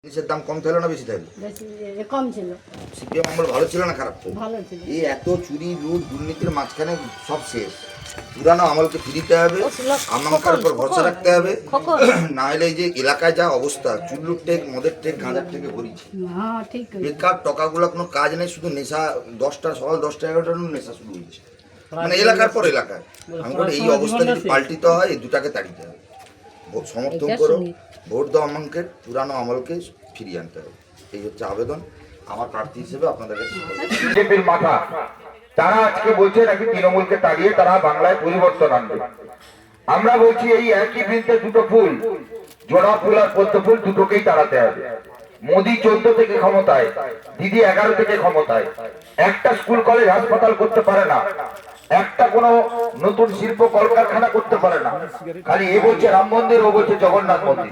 জিনিসের দাম কম থাকলো না বেশি থাকলো? বেশি কম ছিল। সিপিএম আমল ভালো ছিল না খারাপ ছিল? ভালো ছিল। এই এত চুরি লুট দুর্নীতির মাঝখানে সব শেষ। পুরানো আমলকে ফিরিতে হবে, আমলকার উপর ভরসা রাখতে হবে, না হলে এই যে এলাকায় যা অবস্থা চুল্লুর টেক মদের টেক গাঁজার থেকে ভরিছে, হ্যাঁ ঠিক। বেকার টাকাগুলো কোনো কাজ নেই, শুধু নেশা। 10টা সকাল 10টা 11টার নেশা শুরু হয়েছে মানে এলাকার পর এলাকায়। আমি বলি এই অবস্থা যদি পাল্টিতে হয় এই দুটাকে তাড়িতে হবে। ভোট সমর্থন করো, ভোট দাও আমলকে, পুরানো আমলকে ফিরিয়ে আনতে হবে। এই হচ্ছে আবেদন আমার প্রার্থী হিসেবে আপনাদের কাছে। বিজেপির মাথা তারা আজকে বলছে নাকি তৃণমূলকে তাড়িয়ে তারা বাংলায় পরিবর্তন আনবে। আমরা বলছি এই একই বৃন্তে দুটো ফুল, জোড়া ফুল আর পদ্ম ফুল দুটোকেই তাড়াতে হবে। মোদি 14 থেকে ক্ষমতায়, দিদি 11 থেকে ক্ষমতায়, একটা স্কুল কলেজ হাসপাতাল করতে পারে না, একটা কোনো নতুন শিল্প কলকারখানা করতে পারে না। খালি এ বলছে রাম মন্দির, ও বলছে জগন্নাথ মন্দির।